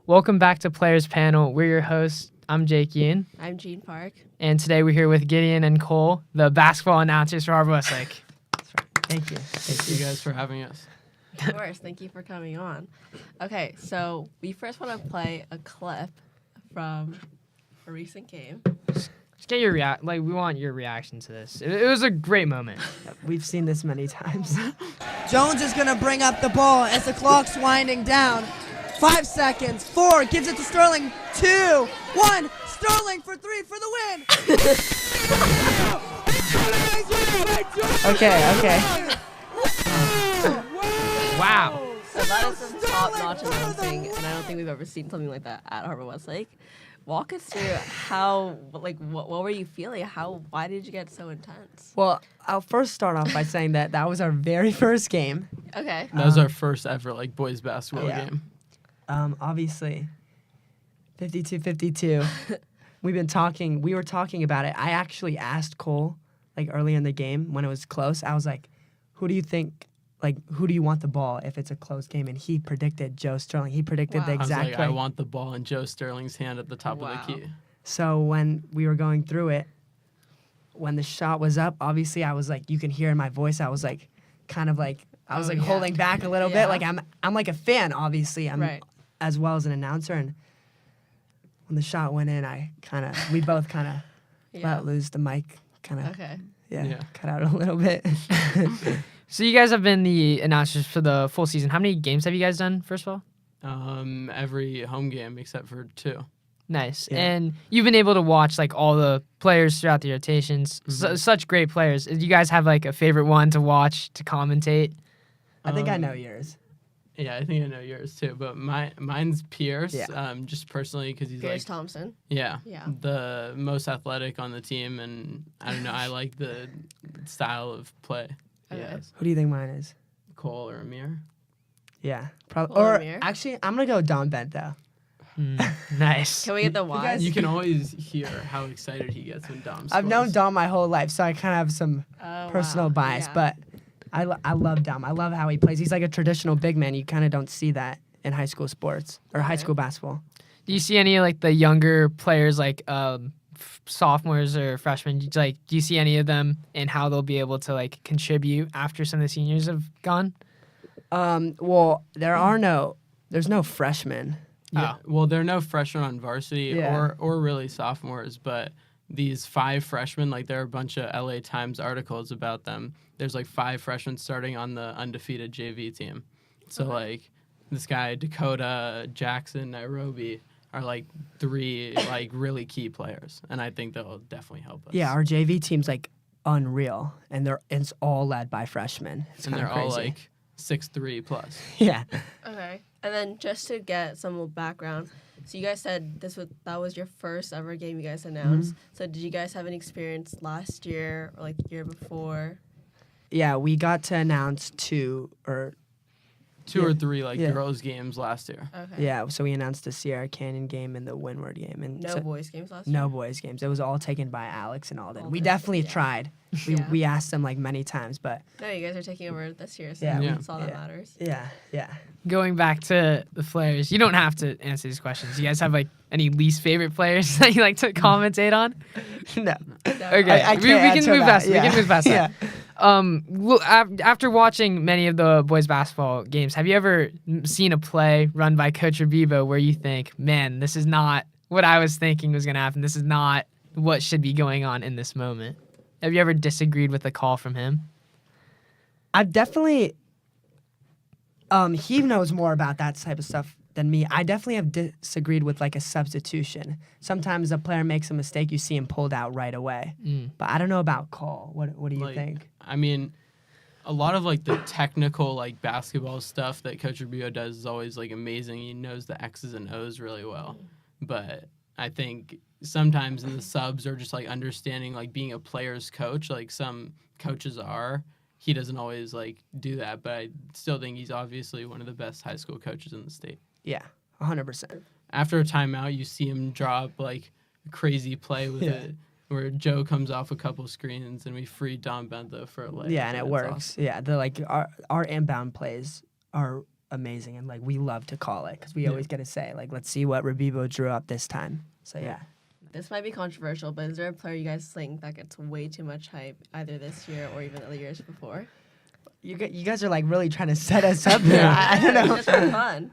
Welcome back to Players Panel. We're your hosts. I'm Jake Yoon. I'm Jean Park. And today we're here with Gideon and Cole, the basketball announcers for Harvard-Westlake. That's right. Thank you. Thank you guys for having us. Of course, thank you for coming on. Okay, so we first want to play a clip from a recent game. Just get your we want your reaction to this. It was a great moment. We've seen this many times. Jones is going to bring up the ball as the clock's winding down. 5 seconds. 4. Gives it to Sterling. 2. 1. Sterling for 3 for the win. Okay. Wow. So that is some top-notch announcing, and I don't think we've ever seen something like that at Harvard-Westlake. Walk us through what were you feeling? Why did you get so intense? Well, I'll first start off by saying that was our very first game. Okay. That was our first ever boys basketball game. Obviously, 52-52. We were talking about it. I actually asked Cole, early in the game when it was close. I was like, who do you think, who do you want the ball if it's a close game? And he predicted Joe Sterling. He predicted the I was exact like, way. I want the ball in Joe Sterling's hand at the top of the key. So when we were going through it, when the shot was up, obviously I was you can hear in my voice, I was holding back a little bit. I'm like a fan, obviously. I'm right. As well as an announcer. And when the shot went in, we both let loose the mic, Okay. cut out a little bit. So you guys have been the announcers for the full season. How many games have you guys done, first of all? Every home game except for 2. Nice. Yeah. And you've been able to watch all the players throughout the rotations. Mm-hmm. Such great players. Do you guys have a favorite one to watch, to commentate? I think I know yours. Yeah, I think I know yours too. But mine's Pierce. Yeah. Just personally because he's Pierce Thompson. Yeah, Yeah. the most athletic on the team, and I don't know. I like the style of play. Okay. Yes. Who do you think mine is? Cole or Amir. Yeah, probably. Cole or Or Amir? actually, I'm gonna go Don Bento. Nice. Can we get the why? You can always hear how excited he gets when Dom scores. I've known Dom my whole life, so I kind of have some personal bias, Yeah. but I love Dom. I love how he plays. He's like a traditional big man. You kind of don't see that in high school sports or high Okay. school basketball. Do you see any the younger players sophomores or freshmen? Do you see any of them and how they'll be able to contribute after some of the seniors have gone? Well, there's no freshmen. Yeah. Well, there are no freshmen on varsity Yeah. or really sophomores, but these 5 freshmen, there are a bunch of LA Times articles about them. There's 5 freshmen starting on the undefeated JV team. So this guy, Dakota, Jackson, Nairobi are 3 really key players, and I think they'll definitely help us. Yeah, our JV team's unreal, and it's all led by freshmen. It's and kinda they're all crazy. 6'3" plus. Yeah. Okay. And then just to get some background, so you guys said that was your first ever game you guys announced. So did you guys have any experience last year or year before? Yeah, we got to announce 2 or 2 or 3 Yeah. girls games last year. Okay. yeah. So we announced the Sierra Canyon game and the Windward game, and No so- boys games last year? no boys games. It was all taken by Alex and Alden. We Alden, definitely yeah. tried. Yeah. We asked them many times, but No, you guys are taking over this year, so Yeah, that's all that yeah. matters. yeah. Going back to the players, you don't have to answer these questions. You guys have any least favorite players that you like to commentate on? No. Okay, I we can't can answer move that. past. Yeah. We can move past Yeah. that. After watching many of the boys basketball games, have you ever seen a play run by Coach Rebibo where you think, man, this is not what I was thinking was going to happen. This is not what should be going on in this moment. Have you ever disagreed with a call from him? I've definitely. He knows more about that type of stuff than me. I definitely have disagreed with a substitution. Sometimes a player makes a mistake, you see him pulled out right away. But I don't know about call. What do you think? I mean, a lot of the technical basketball stuff that Coach Rubio does is always amazing. He knows the X's and O's really well. But I think sometimes in the subs or just understanding being a player's coach, some coaches are, he doesn't always do that. But I still think he's obviously one of the best high school coaches in the state. Yeah, 100%. After a timeout, you see him drop a crazy play with it, where Joe comes off a couple screens and we free Don Bento for a layup. Yeah, and it That's works. awesome. Yeah, our inbound plays are amazing, and like we love to call it because we Yeah. always get to say like, let's see what Rebibo drew up this time. So yeah. This might be controversial, but is there a player you guys think that gets way too much hype either this year or even the years before? You guys are like really trying to set us up here. I don't know. Just for fun.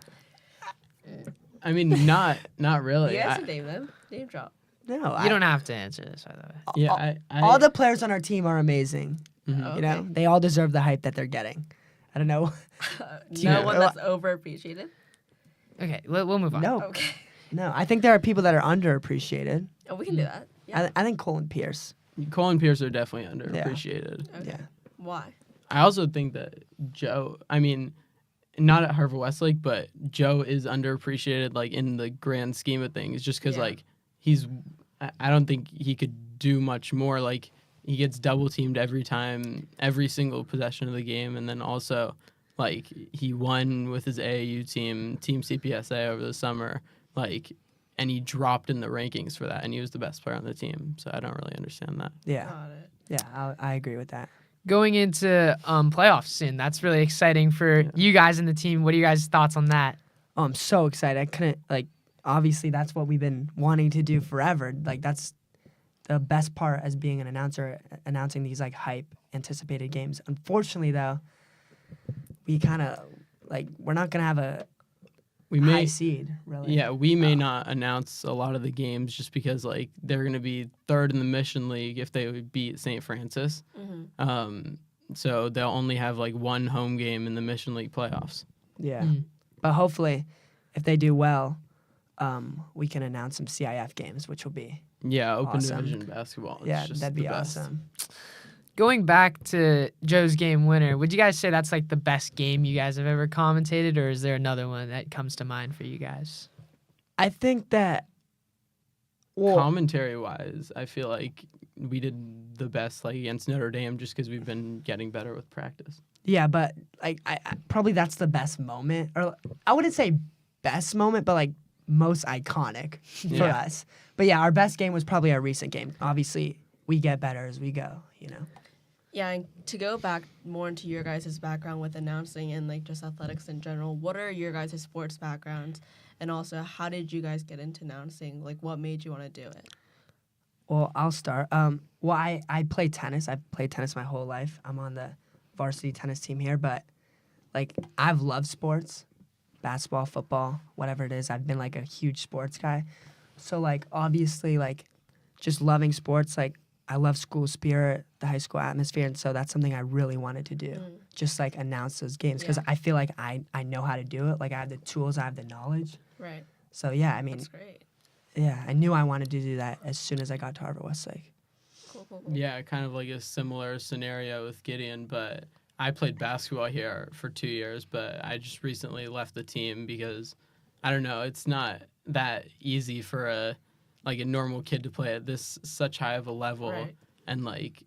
I mean, not really. You guys I- can name them. Name drop. No, You don't have to answer this, by the way. yeah, all the players on our team are amazing. Mhm. You know, they all deserve the hype that they're getting. I don't know. No one that's overappreciated. Okay, we'll move on. No, Okay. no. I think there are people that are underappreciated. Oh, we can do that. Yeah. I think Cole and Pierce. Cole and Pierce are definitely underappreciated. Okay. Yeah. Why? I also think that Joe, I mean, not at Harvard-Westlake, but Joe is underappreciated, like, in the grand scheme of things, just because, Yeah. like, I don't think he could do much more. Like, he gets double-teamed every time, every single possession of the game, and then also, like, he won with his AAU team, Team CPSA over the summer, like, and he dropped in the rankings for that, and he was the best player on the team, so I don't really understand that. Yeah. Got it. Yeah. I agree with that. Going into playoffs soon, that's really exciting for you guys and the team. What are you guys' thoughts on that? Oh, I'm so excited. I couldn't like. Obviously, that's what we've been wanting to do forever. Like that's the best part as being an announcer, announcing these like hype anticipated games. Unfortunately, though, we kind of like we're not gonna have a We high may, seed really. yeah, we may not announce a lot of the games just because like they're going to be third in the Mission League if they would beat St. Francis. So they'll only have like one home game in the Mission League playoffs. Yeah. Mhm. But hopefully, if they do well, we can announce some CIF games, which will be Yeah, open Awesome. division basketball. It's yeah, just that'd be the best. awesome. Going back to Joe's game winner, would you guys say that's like the best game you guys have ever commentated, or is there another one that comes to mind for you guys? I think that. Well, Commentary wise, I feel like we did the best like against Notre Dame just because we've been getting better with practice. yeah, but like I probably that's the best moment, or I wouldn't say best moment, but like most iconic for Yeah. us. But yeah, our best game was probably our recent game. Obviously, we get better as we go. You know. Yeah, and to go back more into your guys' background with announcing and like just athletics in general, what are your guys' sports backgrounds? And also, how did you guys get into announcing? Like, what made you want to do it? Well, I'll start. Well, I play tennis. I played tennis my whole life. I'm on the varsity tennis team here, but like I've loved sports, basketball, football, whatever it is. I've been like a huge sports guy. So like obviously like just loving sports, like I love school spirit, the high school atmosphere, and so that's something I really wanted to do. Just like announce those games because Yeah. I feel like I know how to do it. Like I have the tools, I have the knowledge. Right. So yeah, I mean, That's great. yeah, I knew I wanted to do that as soon as I got to Harvard-Westlake. Cool, cool, cool. Yeah, kind of like a similar scenario with Gideon, but I played basketball here for 2 years, but I just recently left the team because I don't know, it's not that easy for a normal kid to play at this such high of a level Right. and like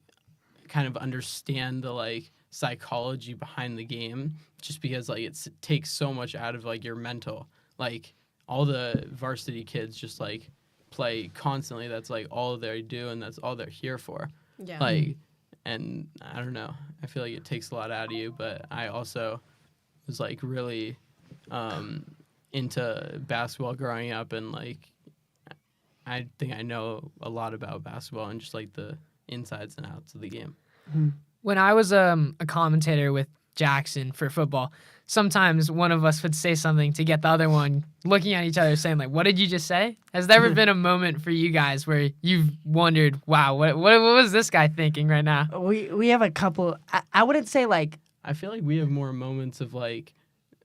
kind of understand the like psychology behind the game just because like it takes so much out of like your mental. Like all the varsity kids just like play constantly. That's like all they do and that's all they're here for. Yeah. Like, and I don't know. I feel like it takes a lot out of you, but I also was like really into basketball growing up, and like I think I know a lot about basketball and just like the insides and outs of the game. When I was a commentator with Jackson for football, sometimes one of us would say something to get the other one looking at each other saying like, what did you just say? Has there ever been a moment for you guys where you've wondered, wow, what was this guy thinking right now? We have a couple. I wouldn't say like I feel like we have more moments of like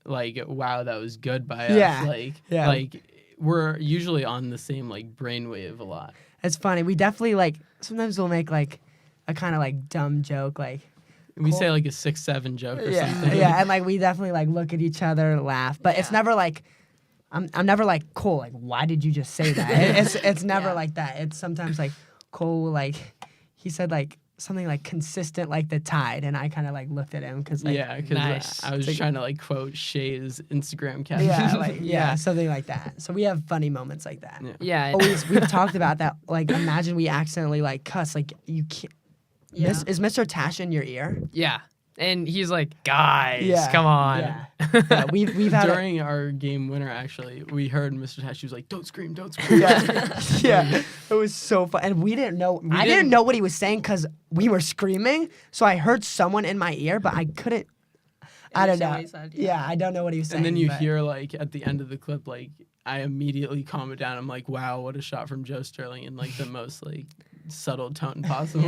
wow, that was good by Yeah. us. Like Yeah. like we're usually on the same like brainwave a lot. it's funny. We definitely like sometimes we'll make like a kind of like dumb joke like We Cool. say like a 6-7 joke or yeah something. yeah and like we definitely like look at each other laugh, but it's Yeah. never like I'm never like Cole like why did you just say that? It's never Yeah. like that. It's sometimes like Cole like he said like something like consistent like the tide, and I kind of like looked at him because like Yeah, because Nice. I was Like- trying to like quote Shay's Instagram caption. yeah like yeah something like that. So we have funny moments like that. Yeah. Yeah. Always we've talked about that. Like imagine we accidentally like cuss like you can't. Yeah. Is Mr. Tash in your ear? Yeah. And he's like, guys, Yeah, come on. Yeah, yeah we've had During our game winner, actually, we heard Mr. Tash. She was like, "Don't scream, don't scream." yeah, yeah. It was so fun, and we didn't know. I didn't know what he was saying because we were screaming. So I heard someone in my ear, but I couldn't. I don't understand know. what he said, Yeah, I don't know what he was saying. And then you but- hear like at the end of the clip, like I immediately calm it down. I'm like, "Wow, what a shot from Joe Sterling!" in like the most like subtle tone possible.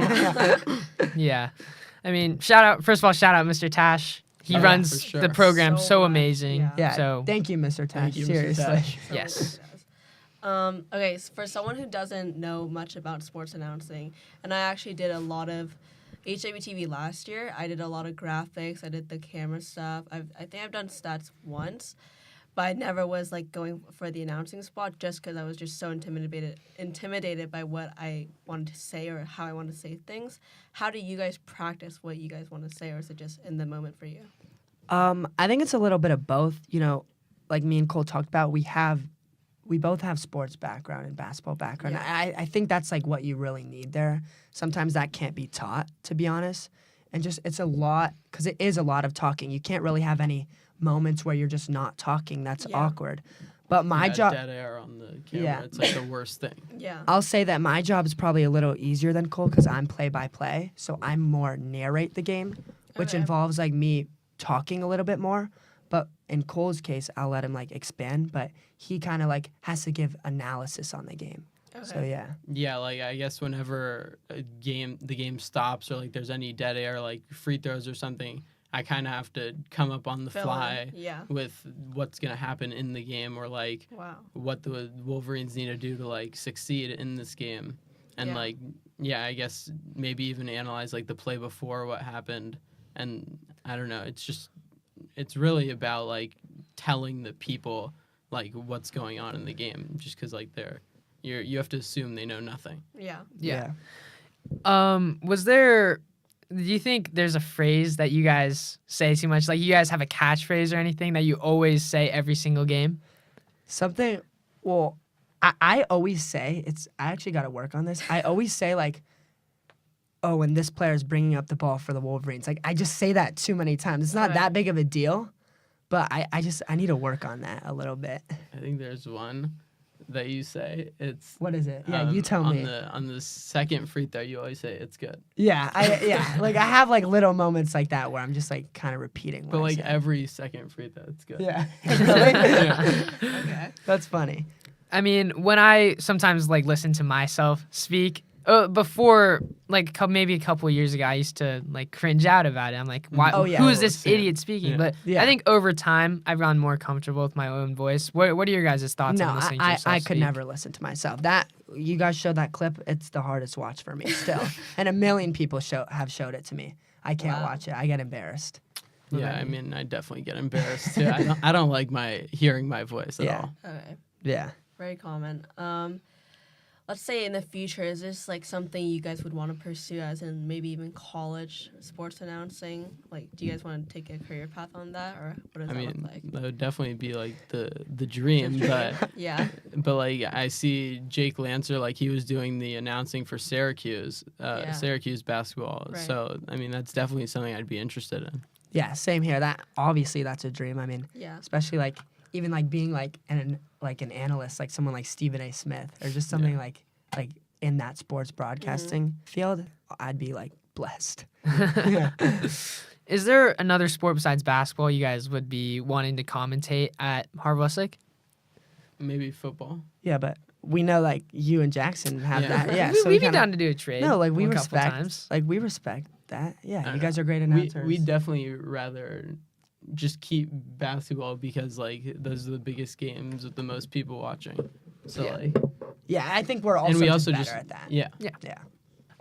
Yeah. I mean, first of all, shout out Mr. Tash. He Oh, yeah, runs for sure. the program so, So much, amazing. yeah. Yeah. So Thank you, Mr. Tash. Thank you, Mr. Seriously. Tash. So Yes. it does. Okay, so for someone who doesn't know much about sports announcing, and I actually did a lot of HWTV last year. I did a lot of graphics. I did the camera stuff. I think I've done stats once, but I never was like going for the announcing spot just because I was just so intimidated by what I wanted to say or how I wanted to say things. How do you guys practice what you guys want to say, or is it just in the moment for you? I think it's a little bit of both. You know, like me and Cole talked about, we both have sports background and basketball background. Yeah. I think that's like what you really need there. Sometimes that can't be taught, to be honest. And just it's a lot, because it is a lot of talking. You can't really have any moments where you're just not talking. That's Yeah. awkward. But my Yeah, job, dead air on the camera. Yeah. It's like the worst thing. Yeah. I'll say that my job is probably a little easier than Cole because I'm play-by-play. So I'm more narrate the game, which Okay. involves like me talking a little bit more. But in Cole's case, I'll let him like expand, but he kind of like has to give analysis on the game. So Okay. yeah. Yeah, like I guess whenever the game stops or like there's any dead air, like free throws or something, I kind of have to come up on the Fill in. fly Yeah. with what's gonna happen in the game or like Wow. what the Wolverines need to do to like succeed in this game, and Yeah. like yeah, I guess maybe even analyze like the play before what happened, and I don't know, it's really about like telling the people like what's going on in the game, just because like you have to assume they know nothing. Yeah. Yeah. Do you think there's a phrase that you guys say too much? Like you guys have a catchphrase or anything that you always say every single game? Something, well, I always say, I actually got to work on this. I always say like, oh, and this player is bringing up the ball for the Wolverines. Like I just say that too many times. It's not Right. that big of a deal, but I need to work on that a little bit. I think there's one that you say. It's What is it? Yeah, you tell on me. on the second free throw, you always say it's good. Yeah, like I have like little moments like that where I'm just like kind of repeating. But what I like say. every second free throw, it's good. yeah, really? Yeah. Okay. That's funny. I mean, when I sometimes like listen to myself speak, before like maybe a couple of years ago, I used to like cringe out about it. I'm like, why? Oh, yeah. Who is this Same. idiot speaking? Yeah. But Yeah. I think over time, I've gotten more comfortable with my own voice. What are your guys' thoughts No, on listening to I yourself could speak? never listen to myself. That you guys showed that clip. It's the hardest watch for me still, and a million people have showed it to me. I can't Wow. watch it. I get embarrassed. Yeah, I mean, I definitely get embarrassed too. I don't like hearing my voice at Yeah. all. Okay. Yeah. Very common. Let's say in the future, is this like something you guys would want to pursue, as in maybe even college sports announcing? Like, do you guys want to take a career path on that, or what does I that mean, look like? that would definitely be like the dream, but Yeah. like I see Jake Lancer, like he was doing the announcing for Syracuse, Yeah. Syracuse basketball. Right. So I mean, that's definitely something I'd be interested in. Yeah. Same here. That obviously that's a dream. I mean, Yeah. especially like even like being like an analyst, like someone like Stephen A. Smith, or just something Yeah. like in that sports broadcasting field. I'd be like blessed. Is there another sport besides basketball you guys would be wanting to commentate at Harvard-Westlake? Maybe football. Yeah, but we know like you and Jackson have Yeah. that. Yeah. we, so we'd be kinda- down to do a trade. No, like we a couple respect. times. Like we respect that. Yeah, I you don't guys know. are great announcers. We definitely rather just keep basketball because like those are the biggest games with the most people watching. So Yeah. like, Yeah, I think we're also, and we just also better just at that. yeah. Yeah.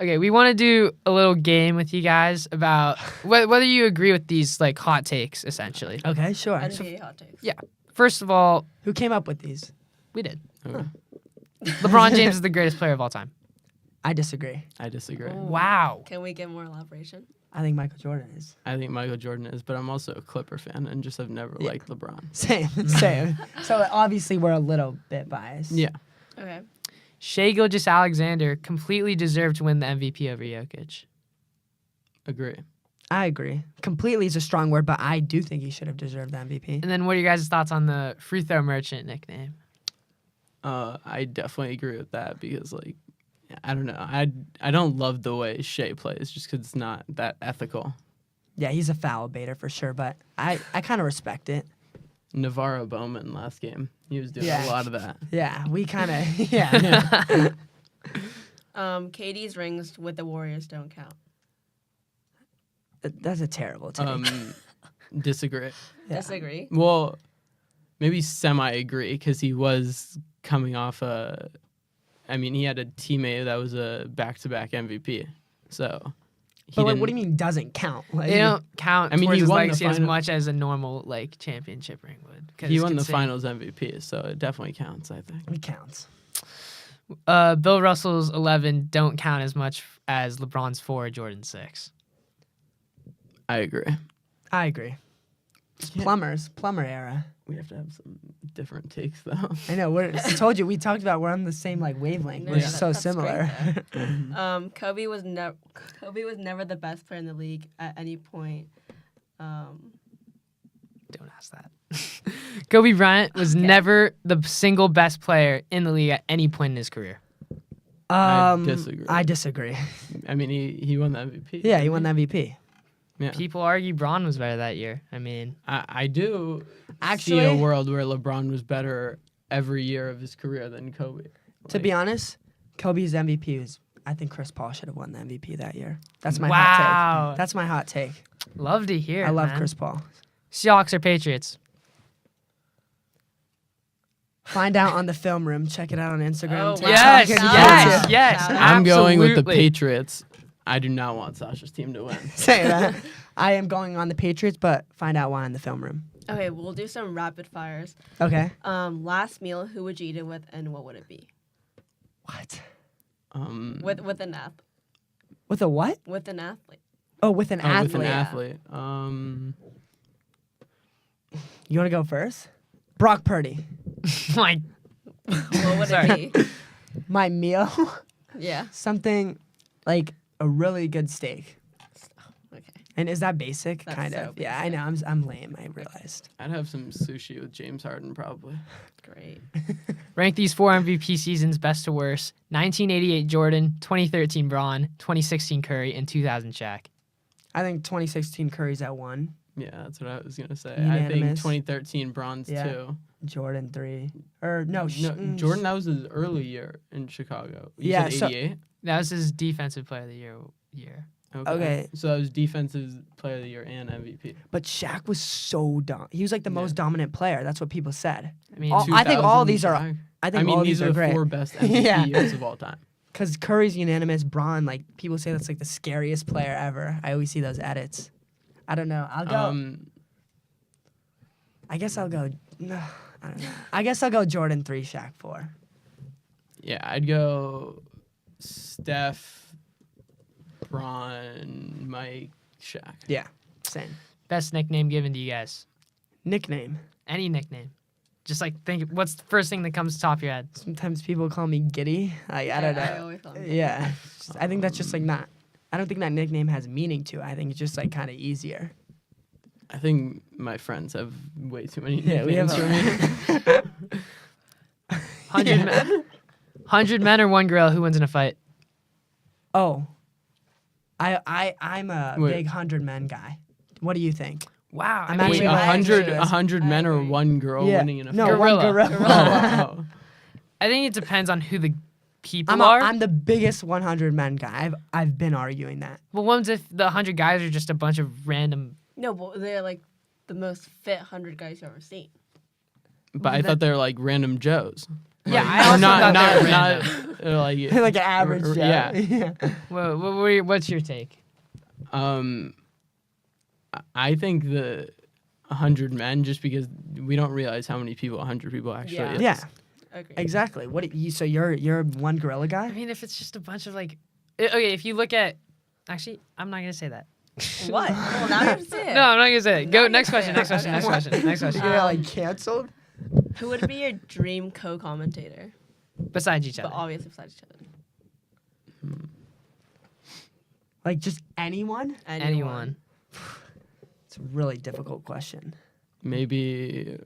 Okay, we want to do a little game with you guys about whether you agree with these like hot takes, essentially. Okay, sure. NBA hot takes. Yeah. First of all, Who came up with these? we did. Okay. LeBron James is the greatest player of all time. I disagree. I disagree. Oh. Wow. Can we get more elaboration? I think Michael Jordan is. I think Michael Jordan is, but I'm also a Clipper fan and just have never Yeah. liked LeBron. Same. So obviously we're a little bit biased. Yeah. Okay. Shai Gilgeous-Alexander completely deserved to win the MVP over Jokic. Agree. I agree. Completely is a strong word, but I do think he should have deserved the MVP. And then what are you guys' thoughts on the free throw merchant nickname? I definitely agree with that because, like, I don't know. I don't love the way Shea plays just because it's not that ethical. Yeah, he's a foul baiter for sure, but I kind of respect it. Navarro Bowman last game, he was doing Yeah. a lot of that. Yeah, we kind of, yeah. KD's rings with the Warriors don't count. That's a terrible take. Disagree. Yeah. Disagree. Well, maybe semi-agree because he was coming off he had a teammate that was a back-to-back MVP. So, But like, what do you mean doesn't count? Like, They don't count I mean, towards he his won the legacy as final- much as a normal like championship ring would. 'Cause He won the consider- Finals MVP, so it definitely counts, I think. it counts. Bill Russell's 11 don't count as much as LeBron's 4 or Jordan's 6. I agree. I agree. It's plumber era. We have to have some different takes, though. I know. I told you we talked about we're on the same like wavelength. No, We're yeah, so that's similar. great, Kobe was never the best player in the league at any point. Don't ask that. Kobe Bryant was never the single best player in the league at any point in his career. I disagree. I disagree. I mean, he won the MVP. Yeah, he won the MVP. Yeah. People argue Braun was better that year. I mean, I do see Actually- a world where LeBron was better every year of his career than Kobe. To be honest, Kobe's MVP was. I think Chris Paul should have won the MVP that year. That's my hot Wow. take. That's my hot take. love to hear. I love man. Chris Paul. Seahawks or Patriots? Find out on the film room. Check it out on Instagram. Oh, TikTok, Yes, and yes, YouTube. yes. Shout out. I'm going with the absolutely. Patriots. I do not want Sasha's team to win. Say that. I am going on the Patriots, but find out why in the film room. Okay, we'll do some rapid fires. Okay. Last meal, who would you eat it with, and what would it be? What? With an athlete. With a what? With an athlete. Oh, with an athlete. With an Yeah. athlete. You want to go first? Brock Purdy. Like, What would Sorry. it be? My meal. Yeah. Something like a really good steak. Okay. And is that basic? That's kind so of. Yeah, I know. I'm lame. I realized. I'd have some sushi with James Harden probably. Great. rank these 4 MVP seasons best to worst: 1988 Jordan, 2013 Braun, 2016 Curry, and 2000 Shaq. I think 2016 Curry's at 1. Yeah, that's what I was gonna say. I think Unanimous. 2013 bronze Yeah. 2. Jordan 3. Or no, Jordan, that was his early year in Chicago. You Yeah, said so- 88? That was his defensive player of the year. Okay. So that was defensive player of the year and MVP. But Shaq was so He was like the most dominant player. That's what people said. I mean, I think all 2000 these are. Shaq. I think all these these are are the great. 4 best MVP Yeah. years of all time. Because Curry's unanimous. Braun, like people say that's like the scariest player ever. I always see those edits. I don't know. I'll go. I guess I'll go. No, I don't know. I guess I'll go Jordan 3, Shaq 4. Yeah, I'd go Steph, Bron, Mike, Shaq. Yeah, same. best nickname given to you guys? Nickname. Any nickname. Just like think, what's the first thing that comes to the top of your head? Sometimes people call me Giddy. I don't know. I always call him. Yeah, I think that's just like not. I don't think that nickname has meaning to it. I think it's just like kind of easier. I think my friends have way too many Yeah, we nicknames have for me. 100 men, 100 men or one gorilla, who wins in a fight? Oh, I'm a Wait. big 100 men guy. What do you think? Wow. I'm I mean, actually Wait, I agree 100, with this. 100 I men or agree. one girl winning in a no, fight? Gorilla. one gorilla. Oh, wow. I think it depends on who the people I'm are. I'm the biggest 100 men guy. I've been arguing that. Well, one's if the 100 guys are just a bunch of random. No, but they're like the most fit 100 guys you've ever seen. But I thought they were like random Joes. Yeah, Like, I or also not, thought not, they were random. not like Like an average Joe. Yeah. What's your take? I think the 100 men, just because we don't realize how many people 100 people actually Yeah. is. Yeah, Agreed. exactly. What do you? So you're one gorilla guy? I mean, if it's just a bunch of like, okay, if you look at, actually, I'm not gonna say that. What? Well, now you have to say it. No, I'm not gonna say it. Go Now next you question. say Next it. question. Next Okay. question. Next question. You're gonna like canceled? Who would be your dream co-commentator? Besides each But other. obviously besides each other. Like just anyone? Anyone. It's a really difficult question. Maybe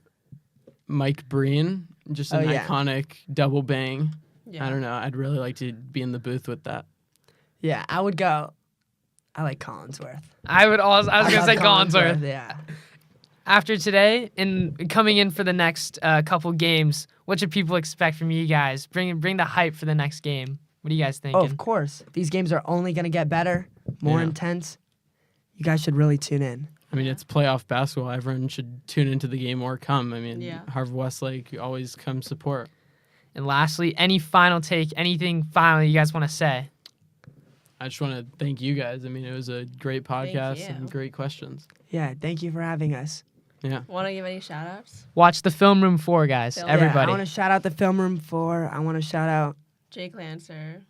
Mike Breen, just an Oh, yeah. iconic double bang. Yeah. I don't know. I'd really like to be in the booth with that. Yeah, I would go. I like Collinsworth. I was gonna love say Collinsworth. Yeah. After today and coming in for the next couple games, what should people expect from you guys? Bring the hype for the next game. What are you guys thinking? Oh, of course. These games are only going to get better, more Yeah. intense. You guys should really tune in. I mean, it's playoff basketball. Everyone should tune into the game or come. I mean, Yeah. Harvard-Westlake always come support. And lastly, any final take, anything final you guys want to say? I just want to thank you guys. I mean, it was a great podcast you. and great questions. Yeah, thank you for having us. Yeah. Want to give any shout outs? Watch the Film Room 4, guys. Film- Yeah, Everybody. I want to shout out the Film Room 4. I want to shout out Jake Lancer.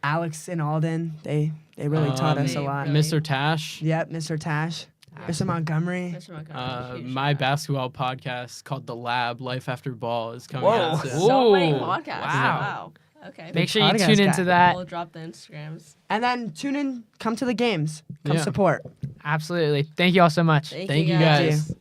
Alex and Alden. They really taught us a They lot. really- Mr. Tash. Yep, Mr. Tash. Mr. Montgomery. Mr. Montgomery. Huge My shout out. basketball podcast called The Lab, Life After Ball, is coming Whoa. out soon. So many Ooh, podcasts. wow. Wow. Okay. Make sure you podcast tune guy. into that. We'll drop the Instagrams. And then tune in, come to the games. Come Yeah. support. Absolutely. Thank you all so much. Thank you, guys. Thank you.